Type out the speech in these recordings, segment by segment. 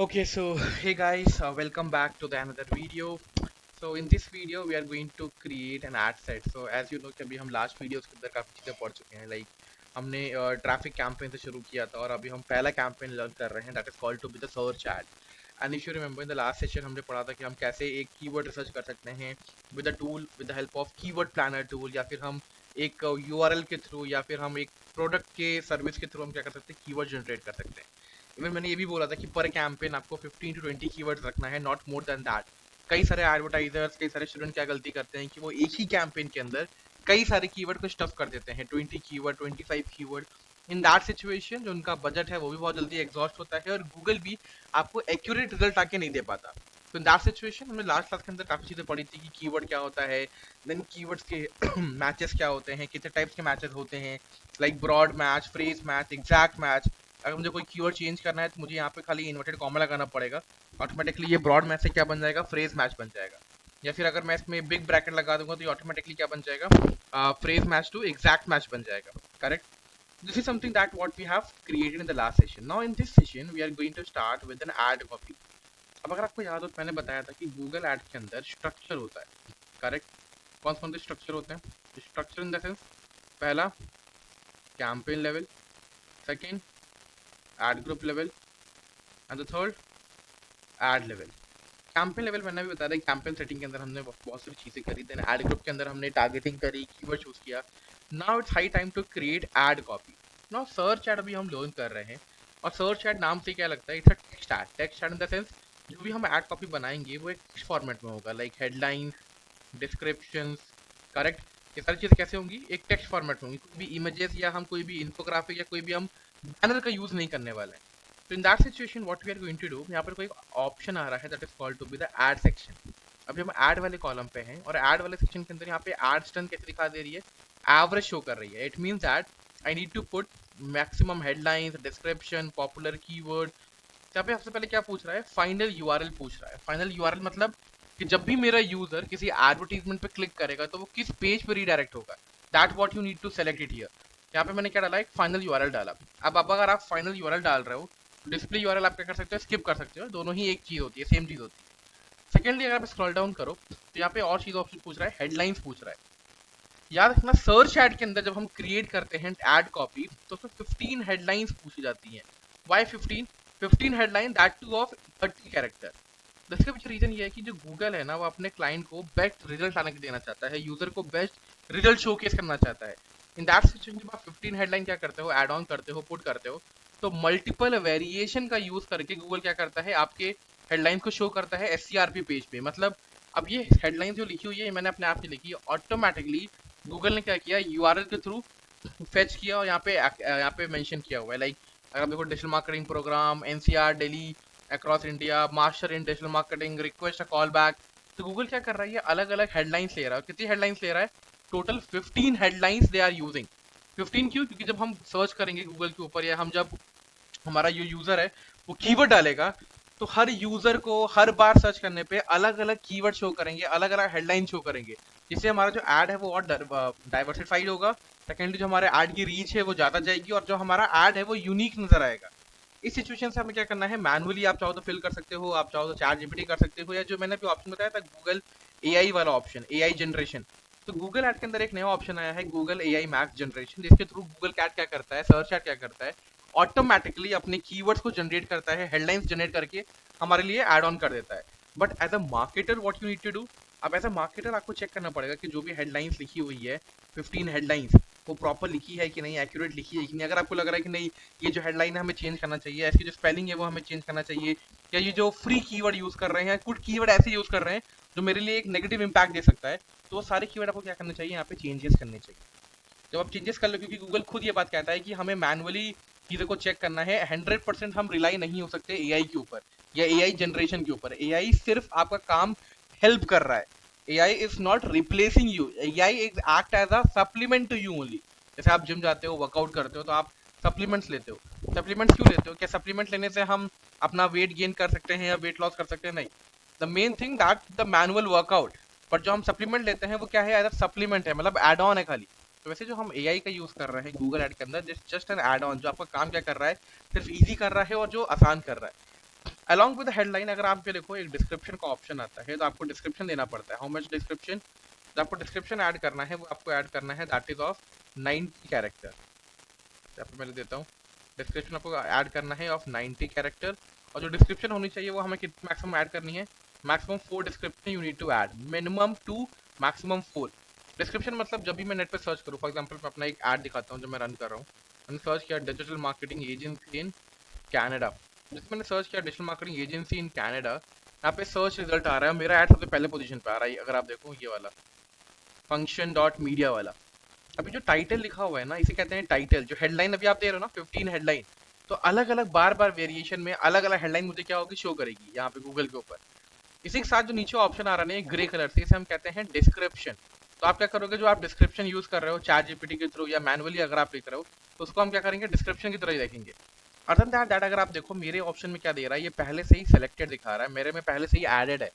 Okay, so hey guys, welcome back to the another video. So in this video we are going to create an ad set. So as you know कि अभी हम last videos के अंदर काफ़ी चीज़ें पढ़ चुके हैं, लाइक हमने ट्रैफिक कैंपेन से शुरू किया था और अभी हम पहला कैंपेन लर्न कर रहे हैं, that is called to be the search ad. And if you remember in the last session हमने पढ़ा था कि हम कैसे एक कीवर्ड रिसर्च कर सकते हैं with the tool, with the help of keyword planner tool, या फिर हम एक यूआरएल के थ्रू, या फिर हम एक प्रोडक्ट के सर्विस के थ्रू हम क्या कर सकते हैं, कीवर्ड जनरेट कर सकते हैं. इवन मैंने ये भी बोला था कि पर कैंपेन आपको 15 to 20 कीवर्ड्स रखना है, नॉट मोर देन दैट. कई सारे एडवर्टाइजर्स, कई सारे स्टूडेंट क्या गलती करते हैं कि वो एक ही कैंपेन के अंदर कई सारे कीवर्ड को स्टफ कर देते हैं, 20 keyword, 25 keyword. In that situation जो उनका बजट है वो भी बहुत जल्दी एग्जॉस्ट होता है और गूगल भी आपको एक्यूरेट रिजल्ट आके नहीं दे पाता. तो इन दैट सिचुएशन हमने लास्ट क्लास के अंदर काफी चीजें पढ़ी थी कि कीवर्ड क्या होता है, देन कीवर्ड्स के मैचेस क्या होते हैं, कितने टाइप्स के मैचेस होते हैं, like broad match, phrase match, exact match. अगर मुझे कोई कीवर्ड चेंज करना है तो मुझे यहाँ पे खाली इन्वर्टेड कॉमा लगाना पड़ेगा, ऑटोमेटिकली ये ब्रॉड मैच से क्या बन जाएगा, फ्रेज मैच बन जाएगा. या फिर अगर मैं इसमें बिग ब्रैकेट लगा दूंगा तो ये ऑटोमेटिकली क्या बन जाएगा, phrase match to exact match बन जाएगा. Correct. This is something that what we have created in the last session. Now in this session we are going to start with an ad copy. अब अगर आपको याद हो तो मैंने बताया था कि गूगल एड के अंदर स्ट्रक्चर होता है. करेक्ट. कौन से स्ट्रक्चर होते हैं? स्ट्रक्चर इन द सेंस, पहला campaign level, second ad group level, and the third ad level. Campaign level मैंने भी बताया था, कैंपेन सेटिंग के अंदर हमने बहुत सारी चीज़ें करी. देन एड ग्रुप के अंदर हमने टारगेटिंग करी, कीवर्ड चूज किया. Now it's high time to create ad copy. Now search ad अभी हम लर्न कर रहे हैं, और सर्च एड नाम से क्या लगता है, it's a text ad. Text ad in the sense जो भी हम एड कॉपी बनाएंगे वो एक टेक्स्ट फॉर्मेट में होगा, लाइक हेडलाइन, डिस्क्रिप्शन. करेक्ट. ये सारी चीज़ें कैसे होंगी, एक टेक्स्ट फॉर्मेट में होंगी. कोई भी इमेजेस या हम कोई भी इन्फोग्राफिक या कोई भी हम बैनर का यूज़ नहीं करने वाले हैं. तो in that situation what we are going to do, यहाँ पर कोई ऑप्शन आ रहा है that is called to be the ad section. अभी हम ऐड वाले कॉलम पे हैं और ऐड वाले सेक्शन के अंदर यहाँ पे एड टर्न कैसे दिखा दे रही है, एवरेज शो कर रही है. It means that I need to put maximum headlines, description, popular keyword. यहाँ पे सबसे पहले क्या पूछ रहा है, फाइनल यूआरएल पूछ रहा है. फाइनल यूआरएल मतलब कि जब भी मेरा यूजर किसी एडवर्टीजमेंट पे क्लिक करेगा तो वो किस पेज पे रीडायरेक्ट होगा. That what you need to select it here. यहाँ पे मैंने क्या डाला, एक फाइनल यूआरएल डाला. अब अगर आप फाइनल यूआरएल डाल रहे हो, डिस्प्ले यूआरएल आप क्या कर सकते हो, स्किप कर सकते हो. दोनों ही एक चीज होती है, सेम चीज होती है. सेकेंडली अगर आप स्क्रॉल डाउन करो तो यहाँ पे और चीज ऑप्शन पूछ रहा है, हेडलाइंस पूछ रहा है. याद रखना सर्च एड के अंदर जब हम क्रिएट करते हैं एड कॉपी तो उसमें 15 हेडलाइंस पूछी जाती हैं. Why 15 headline, that too of 30 character. इसका पीछे रीजन ये है कि जो गूगल है ना, वो अपने क्लाइंट को बेस्ट रिजल्ट आने के देना चाहता है, यूजर को बेस्ट रिजल्ट शोकेस करना चाहता है. इन दैट सिचुएशन जब आप 15 हेडलाइन क्या करते हो, एड ऑन करते हो, पुट करते हो, तो मल्टीपल वेरिएशन का यूज करके गूगल क्या करता है, आपके हेडलाइन को शो करता है एससीआरपी पेज पे. मतलब अब ये हेडलाइन जो लिखी हुई है मैंने अपने आप से लिखी है, ऑटोमेटिकली गूगल ने क्या किया, यूआरएल के थ्रू फेच किया और यहाँ पे मेंशन किया हुआ है. लाइक अगर आप देखो, digital marketing programme, NCR Delhi, across India, master in digital marketing, request a call back. तो गूगल क्या कर रहा है, ये अलग अलग हेडलाइंस ले रहा है. कितनी हेडलाइंस ले रहा है, total 15 headlines they are using. 15 क्यों, क्योंकि जब हम सर्च करेंगे गूगल के ऊपर, या हम जब हमारा जो यूजर है वो कीवर्ड डालेगा, तो हर यूजर को हर बार सर्च करने पे अलग अलग कीवर्ड शो करेंगे, अलग अलग हेडलाइन शो करेंगे, जिससे हमारा जो एड है वो और डाइवर्सिफाइड होगा. सेकेंडली जो हमारे एड की रीच है वो ज्यादा जाएगी, और जो हमारा एड है वो यूनिक नजर आएगा. इस सिचुएशन से हमें क्या करना है, मैनुअली आप चाहो तो फिल कर सकते हो, आप चाहो तो चैट जीपीटी कर सकते हो, या जो मैंने अभी ऑप्शन बताया था गूगल एआई वाला ऑप्शन, एआई जनरेशन. तो गूगल एड के अंदर एक नया ऑप्शन आया है, गूगल एआई मैक्स जनरेशन, जिसके थ्रू गूगल कैट क्या करता है, सर्च एड क्या करता है, ऑटोमेटिकली अपने कीवर्ड्स को जनरेट करता है, हेडलाइंस जनरेट करके हमारे लिए एड ऑन कर देता है. But as a marketer what you need to do, अब एज अ मार्केटर आपको चेक करना पड़ेगा कि जो भी हेडलाइंस लिखी हुई है, 15 हेडलाइंस, वो प्रॉपर लिखी है कि नहीं, एक्यूरेट लिखी है कि नहीं. अगर आपको लग रहा है कि नहीं, ये जो हेडलाइन है हमें चेंज करना चाहिए, इसकी जो स्पेलिंग है वो हमें चेंज करना चाहिए, या ये जो फ्री कीवर्ड यूज कर रहे हैं, कुछ कीवर्ड ऐसे यूज कर रहे हैं जो मेरे लिए एक नेगेटिव इंपैक्ट दे सकता है, तो वो सारे कीवर्ड आपको क्या करना चाहिए, यहाँ पे चेंजेस करने चाहिए. जब आप चेंजेस कर लो, क्योंकि गूगल खुद ये बात कहता है कि हमें मैनुअली चीज़ों को चेक करना है, 100% हम रिलाई नहीं हो सकते एआई के ऊपर या एआई जनरेशन के ऊपर. एआई सिर्फ आपका काम हेल्प कर रहा है. AI is not replacing you, AI is act as a supplement to you only. जैसे आप जिम जाते हो, वर्कआउट करते हो, तो आप सप्लीमेंट्स लेते हो. सप्लीमेंट्स क्यों लेते हो, क्या सप्लीमेंट लेने से हम अपना वेट गेन कर सकते हैं या वेट लॉस कर सकते हैं? नहीं. The main thing that the manual workout. पर जो हम सप्लीमेंट लेते हैं वो क्या है, एज अ सप्लीमेंट है, मतलब एड ऑन है खाली. तो वैसे जो हम एआई का यूज कर रहे हैं गूगल एड के अंदर, जस्ट एन एड ऑन, जो आपका काम क्या कर रहा है, सिर्फ इजी कर रहा है और जो आसान कर रहा है. अलॉन्ग विद हेडलाइन अगर आप ये देखो एक डिस्क्रिप्शन का ऑप्शन आता है, तो आपको डिस्क्रिप्शन देना पड़ता है। How much description? जो आपको डिस्क्रिप्शन ऐड करना है वो आपको ऐड करना है दैट इज ऑफ 90 कैरेक्टर। यहाँ पे मैं देता हूँ, डिस्क्रिप्शन आपको ऐड करना है ऑफ 90 कैरेक्टर। और जो डिस्क्रिप्शन होनी चाहिए वो हमें कितनी मैक्सिमम ऐड करनी है? Maximum 4 description you need to add, minimum 2 maximum 4 description. मतलब जब भी मैं नेट पे सर्च करूँ, फॉर एग्जांपल मैं अपना एक ऐड दिखाता हूँ जो मैं रन कर रहा हूँ। मैंने सर्च किया digital marketing agency in Canada. जिसमें मैंने सर्च किया digital marketing agency in Canada, यहाँ पे सर्च रिजल्ट आ रहा है, मेरा ऐड सबसे पहले पोजीशन पे आ रहा है। अगर आप देखो ये वाला फंक्शन डॉट मीडिया वाला, अभी जो टाइटल लिखा हुआ है ना, इसे कहते हैं टाइटल। जो हेडलाइन अभी आप दे रहे हो ना 15 हेडलाइन, तो अलग अलग बार बार वेरिएशन में अलग अलग हेडलाइन मुझे क्या होगी, शो करेगी यहाँ पे गूगल के ऊपर। इसी के साथ जो नीचे ऑप्शन आ रहा है ग्रे कलर से, इसे हम कहते हैं डिस्क्रिप्शन। तो आप क्या करोगे, जो आप डिस्क्रिप्शन यूज कर रहे हो चैट जीपीटी के थ्रू या मैनुअली अगर आप लिख रहे हो, तो उसको हम क्या करेंगे, डिस्क्रिप्शन की तरह ही देखेंगे। अदर दैट दैट अगर आप देखो मेरे ऑप्शन में क्या दे रहा है, ये पहले से ही सिलेक्टेड दिखा रहा है, मेरे में पहले से ही एडेड है।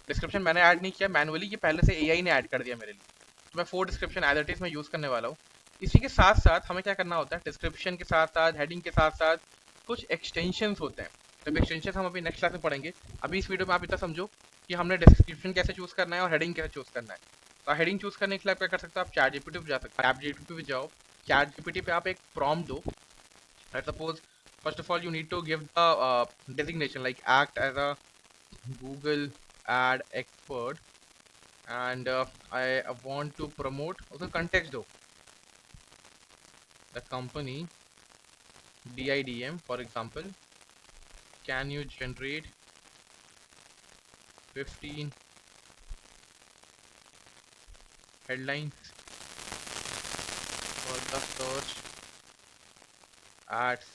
डिस्क्रिप्शन मैंने ऐड नहीं किया मैनुअली, ये पहले से एआई ने ऐड कर दिया मेरे लिए। तो मैं 4 डिस्क्रिप्शन एज इट इज मैं यूज करने वाला हूँ। इसी के साथ साथ हमें क्या करना होता है, डिस्क्रिप्शन के साथ साथ हेडिंग के साथ साथ कुछ एक्सटेंशंस होते हैं। तो एक्सटेंशन हम अभी नेक्स्ट क्लास में पढ़ेंगे। अभी इस वीडियो में आप इतना समझो कि हमने डिस्क्रिप्शन कैसे चूज करना है और हेडिंग कैसे चूज करना है। तो हेडिंग चूज करने के लिए आप क्या कर सकते हो, आप चैट जीपीटी पे जा सकते हो। चैट जीपीटी पे जाओ, चैट जीपीटी पे आप एक प्रॉम्प्ट दो। Let's suppose first of all you need to give the designation like act as a Google ad expert and I want to promote, also context do the company DIDM for example, can you generate 15 headlines for the search ads?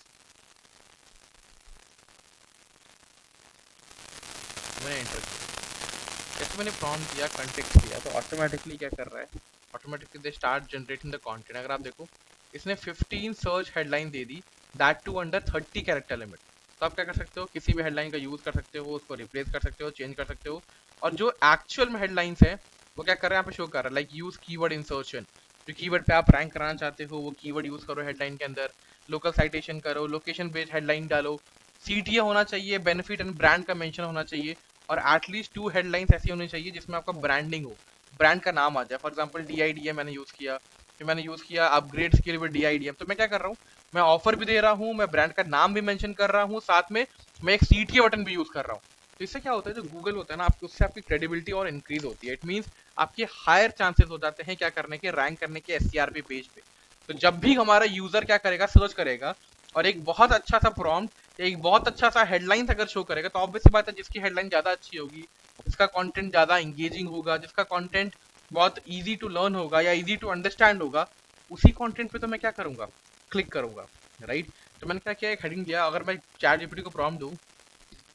मैंने enter किया, जैसे मैंने prompt दिया, context दिया, तो automatically क्या कर रहा है, automatically they start generating the content. अगर आप देखो इसने 15 सर्च हेडलाइन दे दी, that too under 30 character limit. तो आप क्या कर सकते हो, किसी भी हेडलाइन का यूज कर सकते हो, उसको रिप्लेस कर सकते हो, चेंज कर सकते हो। और जो एक्चुअल में हेडलाइंस है वो क्या कर रहे हैं, यहाँ पे शो कर रहा है लाइक यूज कीवर्ड इंसर्शन। जो कीवर्ड पे आप रैंक कराना चाहते हो वो कीवर्ड यूज करो हेडलाइन के अंदर, लोकल साइटेशन करो, लोकेशन बेस्ड हेडलाइन डालो, सीटीए होना चाहिए, बेनिफिट एंड ब्रांड का मेंशन होना चाहिए, और एटलीस्ट 2 हेडलाइंस ऐसी होनी चाहिए जिसमें आपका ब्रांडिंग हो, ब्रांड का नाम आ जाए। फॉर एग्जांपल DIDM मैंने यूज किया, फिर मैंने यूज किया अपग्रेड स्किल विद DIDM। तो मैं क्या कर रहा हूँ, मैं ऑफर भी दे रहा हूँ, मैं ब्रांड का नाम भी मेंशन कर रहा हूँ, साथ में मैं एक सीटीए बटन भी यूज कर रहा हूँ। तो इससे क्या होता है, जो गूगल होता है ना, आपकी उससे आपकी क्रेडिबिलिटी और इंक्रीज होती है। इट मीन्स आपके हायर चांसेस हो जाते हैं क्या करने के, रैंक करने के SCRP पेज पे। तो जब भी हमारा यूजर क्या करेगा, सर्च करेगा और एक बहुत अच्छा सा प्रॉम्प्ट, एक बहुत अच्छा सा हेडलाइन अगर शो करेगा, तो ऑब्वियस बात है जिसकी हेडलाइन ज्यादा अच्छी होगी, जिसका कंटेंट ज्यादा इंगेजिंग होगा, जिसका कंटेंट बहुत इजी टू लर्न होगा या इजी टू अंडरस्टैंड होगा, उसी कंटेंट पे तो मैं क्या करूंगा, क्लिक करूंगा, राइट। तो मैंने क्या किया, एक हेडिंग दिया। अगर मैं चैट जीपीटी को प्रॉम्प्ट दूं,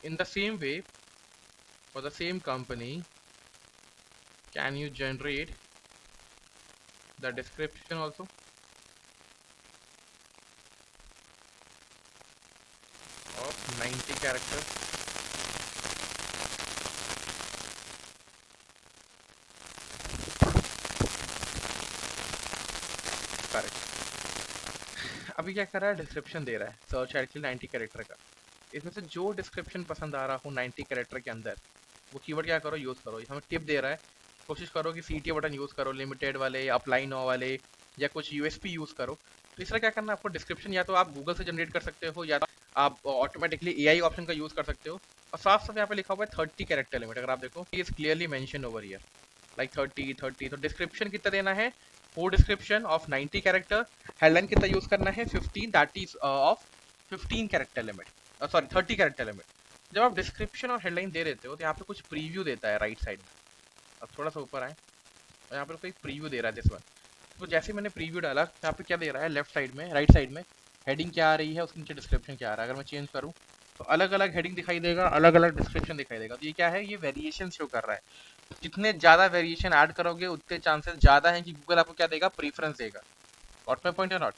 in the same way for the same company can you generate the description also of 90 character. अभी क्या कर रहा है, डिस्क्रिप्शन दे रहा है सर्च एक्चुअली 90 कैरेक्टर का। इसमें से जो डिस्क्रिप्शन पसंद आ रहा हो 90 कैरेक्टर के अंदर, वो कीवर्ड क्या करो, यूज़ करो। हमें टिप दे रहा है, कोशिश करो कि सीटीए बटन यूज़ करो, लिमिटेड वाले, अप्लाई नो वाले, या कुछ यूएसपी यूज़ करो। तो इसका क्या करना है आपको, डिस्क्रिप्शन या तो आप गूगल से जनरेट कर सकते हो, या तो आप ऑटोमेटिकली एआई ऑप्शन का यूज़ कर सकते हो। और साफ साफ यहाँ पे लिखा हुआ है 30 कैरेक्टर लिमिट। अगर आप देखो is clearly mention over here like 30। तो डिस्क्रिप्शन कितना देना है, 4 डिस्क्रिप्शन ऑफ 90 कैरेक्टर। हेडलाइन कितना यूज करना है, 15, that is of 15 character limit, sorry 30 character limit. जब आप डिस्क्रिप्शन और हेडलाइन दे देते हो तो यहाँ पे कुछ प्रीव्यू देता है राइट साइड में। अब थोड़ा सा ऊपर आए और यहाँ पर कोई प्रीव्यू दे रहा है दिस वन। तो जैसे मैंने प्रीव्यू डाला, यहाँ पे क्या दे रहा है, लेफ्ट साइड में, राइट साइड में हेडिंग क्या आ रही है, उसके नीचे डिस्क्रिप्शन क्या आ रहा है। अगर मैं चेंज करूँ तो अलग अलग हेडिंग दिखाई देगा, अलग अलग डिस्क्रिप्शन दिखाई देगा। तो ये क्या है, ये वेरिएशन शो कर रहा है। जितने ज़्यादा वेरिएशन ऐड करोगे उतने चांसेस ज़्यादा हैं कि गूगल आपको क्या देगा, प्रीफरेंस देगा। गॉट माय पॉइंट या नॉट?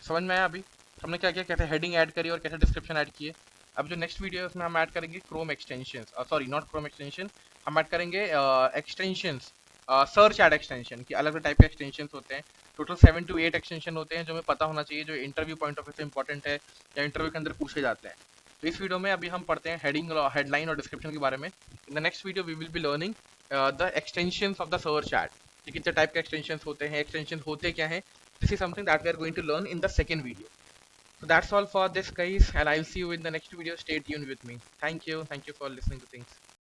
समझ में आया? अभी हमने क्या किया, कैसे हेडिंग ऐड करी और कैसे डिस्क्रिप्शन ऐड किए। अब जो नेक्स्ट वीडियो है उसमें हम ऐड करेंगे Chrome extension, sorry not Chrome extension, हम ऐड करेंगे एक्सटेंशंस, सर्च एड एक्सटेंशन की अलग अलग टाइप के एक्सटेंशन होते हैं। टोटल 7 to 8 एक्सटेंशन होते हैं जो हमें पता होना चाहिए, जो इंटरव्यू पॉइंट ऑफ व्यू से इंपॉर्टेंट है या इंटरव्यू के अंदर पूछे जाते हैं। तो इस वीडियो में अभी हम पढ़ते हैं हेडिंग, हेडलाइन और डिस्क्रिप्शन के बारे में. In the next video we will be learning the extensions of the server chat, कि कितने टाइप के एक्सटेंशंस होते हैं, एक्सटेंशन होते क्या हैं. This is something that we are going to learn in the second video. So that's all for this guys, and I'll see you in the next video. Stay tuned with me. Thank you for listening to things.